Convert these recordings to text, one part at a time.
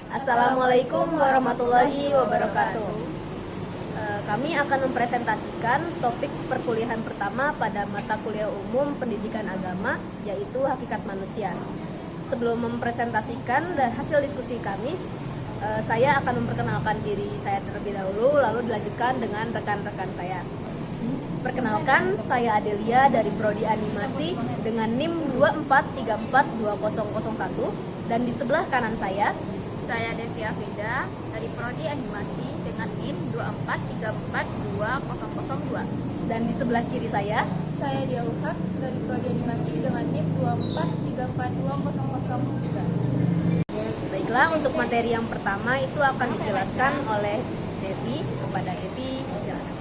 Assalamualaikum warahmatullahi wabarakatuh. Kami akan mempresentasikan topik perkuliahan pertama pada mata kuliah umum pendidikan agama, yaitu hakikat manusia. Sebelum mempresentasikan hasil diskusi kami, saya akan memperkenalkan diri saya terlebih dahulu, lalu dilanjutkan dengan rekan-rekan saya. Perkenalkan, saya Adelia dari Prodi Animasi dengan NIM 24342001, dan di sebelah kanan saya Devi Afida dari Prodi Animasi dengan NIM 24342002. Dan di sebelah kiri saya Dia Uhak dari Prodi Animasi dengan NIM 24342003. Baiklah, untuk materi yang pertama itu akan dijelaskan oleh Devi. Kepada Devi, silakan.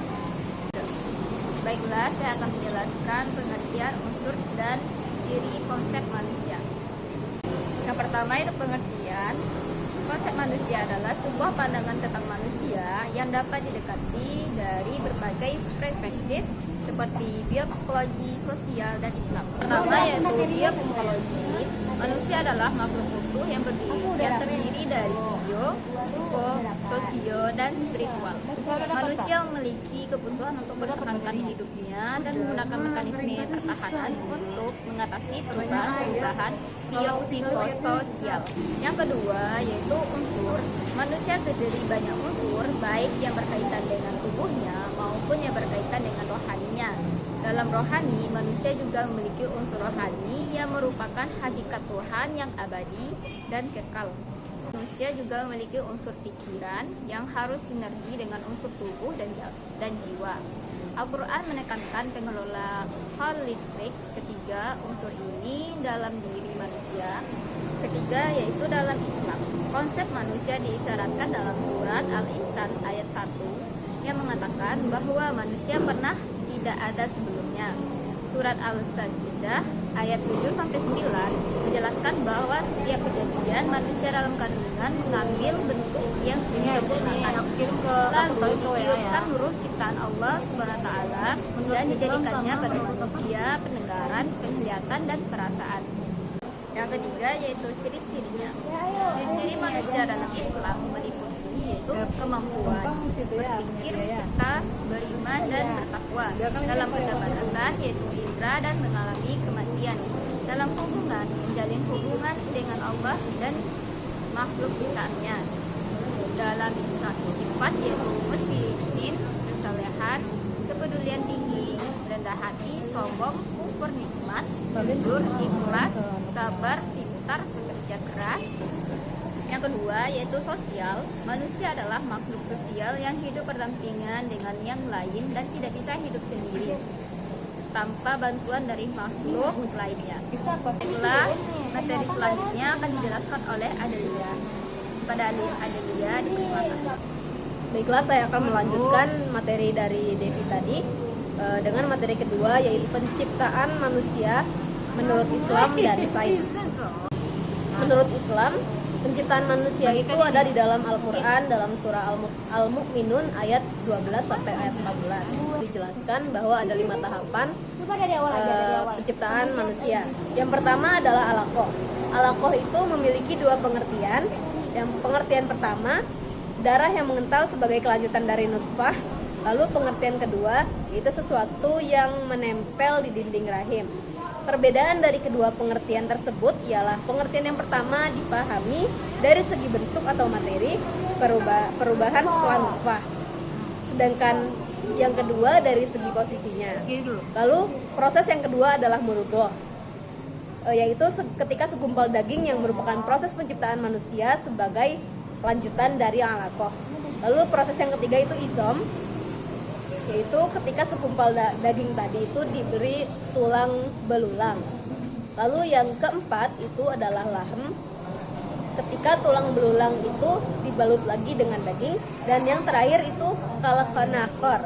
Baiklah, saya akan menjelaskan pengertian unsur dan ciri konsep manusia. Yang pertama itu pengertian. Konsep manusia adalah sebuah pandangan tentang manusia yang dapat didekati dari berbagai perspektif seperti biopsikologi, sosial, dan Islam. Pertama yaitu biopsikologi. Manusia adalah makhluk utuh yang terdiri dari bio, psiko, sosio, dan spiritual. Manusia memiliki kebutuhan untuk mempertahankan hidupnya dan menggunakan mekanisme pertahanan untuk mengatasi perubahan biopsikososial. Yang kedua yaitu unsur. Manusia terdiri banyak unsur, baik yang berkaitan dengan tubuhnya maupun yang berkaitan dengan rohaninya. Dalam rohani, manusia juga memiliki unsur rohani yang merupakan hakikat Tuhan yang abadi dan kekal. Manusia juga memiliki unsur pikiran yang harus sinergi dengan unsur tubuh dan jiwa. Al-Quran menekankan pengelola holistik ketiga unsur ini dalam diri manusia. Ketiga yaitu dalam Islam. Konsep manusia diisyaratkan dalam surat Al-Insan ayat 1 yang mengatakan bahwa manusia pernah tidak ada sebelumnya. Surat Al-Sajdah ayat 7-9 menjelaskan bahwa setiap kejadian manusia dalam kandungan mengambil bentuk yang disempurnakan. Lalu ditiupkan huruf ciptaan Allah SWT dan dijadikannya pada manusia pendengaran, penglihatan, dan perasaan. Yang ketiga yaitu ciri-cirinya. Ciri-ciri manusia dalam Islam meliputi yaitu kemampuan berpikir, mencipta, beriman, dan bertakwa. Dalam keterbatasan yaitu indera dan mengalami kematian. Dalam hubungan, menjalin hubungan dengan Allah dan makhluk ciptaannya. Dalam sifat yaitu muslimin, kesalehan, kepedulian tinggi, rendah hati, sombong, kufur nikmat, jujur, ikhlas, sabar, pintar, bekerja keras. Yang kedua yaitu sosial. Manusia adalah makhluk sosial yang hidup berdampingan dengan yang lain dan tidak bisa hidup sendiri tanpa bantuan dari makhluk lainnya. Setelah materi selanjutnya akan dijelaskan oleh Adelia. Pada Adelia dipersilakan. Baiklah, saya akan melanjutkan materi dari Devi tadi dengan materi kedua, yaitu penciptaan manusia menurut Islam dan sains. Menurut Islam, penciptaan manusia itu ada di dalam Al-Quran dalam surah Al-Mu'minun ayat 12 sampai ayat 14. Dijelaskan bahwa ada 5 tahapan penciptaan manusia. Yang pertama adalah alaqah. Alaqah itu memiliki 2 pengertian. Yang pengertian pertama, darah yang mengental sebagai kelanjutan dari nutfah. Lalu pengertian kedua, yaitu sesuatu yang menempel di dinding rahim. Perbedaan dari kedua pengertian tersebut ialah pengertian yang pertama dipahami dari segi bentuk atau materi, perubahan setelah nutfah. Sedangkan yang kedua dari segi posisinya. Lalu proses yang kedua adalah mudghah, yaitu ketika segumpal daging yang merupakan proses penciptaan manusia sebagai lanjutan dari alaqah. Lalu proses yang ketiga itu izam, yaitu ketika segumpal daging tadi itu diberi tulang belulang. Lalu yang keempat itu adalah lahm, ketika tulang belulang itu dibalut lagi dengan daging. Dan yang terakhir itu kalkhanakor.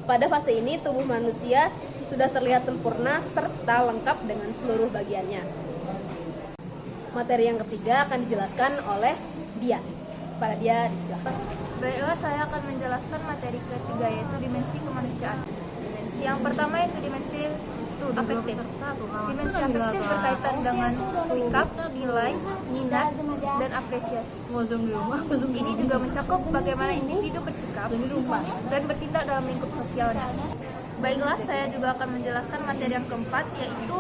Pada fase ini tubuh manusia sudah terlihat sempurna serta lengkap dengan seluruh bagiannya. Materi yang ketiga akan dijelaskan oleh Dia. Pada Dia, silakan. Baiklah, saya akan menjelaskan materi ketiga yaitu dimensi kemanusiaan. Yang pertama yaitu dimensi afektif. Dimensi afektif berkaitan dengan sikap, nilai, minat, dan apresiasi. Ini juga mencakup bagaimana individu bersikap dan bertindak dalam lingkup sosialnya. Baiklah, saya juga akan menjelaskan materi yang keempat, yaitu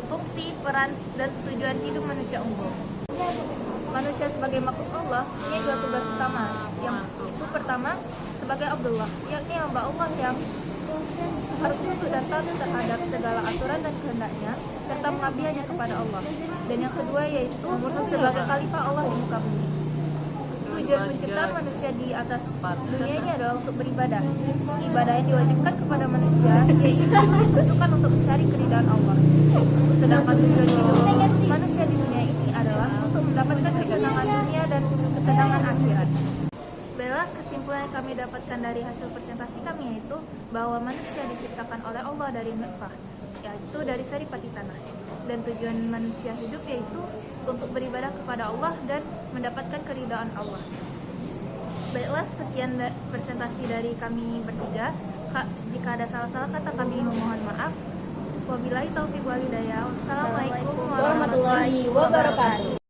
fungsi, peran, dan tujuan hidup manusia unggul. Manusia sebagai makhluk Allah punya dua tugas utama. Yang itu pertama, sebagai Abdullah, yakni hamba Allah yang harus tunduk dan taat terhadap segala aturan dan kehendaknya, serta mengabdi hanya kepada Allah. Dan yang kedua yaitu sebagai khalifah Allah di muka bumi. Tujuan penciptaan manusia di atas dunia ini adalah untuk beribadah. Ibadah yang diwajibkan kepada manusia yaitu ditujukan untuk mencari keridhaan Allah. Sedangkan tujuan hidup manusia di dunia ini adalah untuk mendapatkan kesenangan dunia dan ketenangan akhirat. Baiklah, kesimpulan yang kami dapatkan dari hasil presentasi kami yaitu bahwa manusia diciptakan oleh Allah dari nutfah, yaitu dari saripati tanah. Dan tujuan manusia hidup yaitu untuk beribadah kepada Allah dan mendapatkan keridhaan Allah. Baiklah, sekian presentasi dari kami bertiga. Jika ada salah-salah kata kami memohon maaf. Wabillahi taufiq wal hidayah. Wassalamualaikum warahmatullahi wabarakatuh.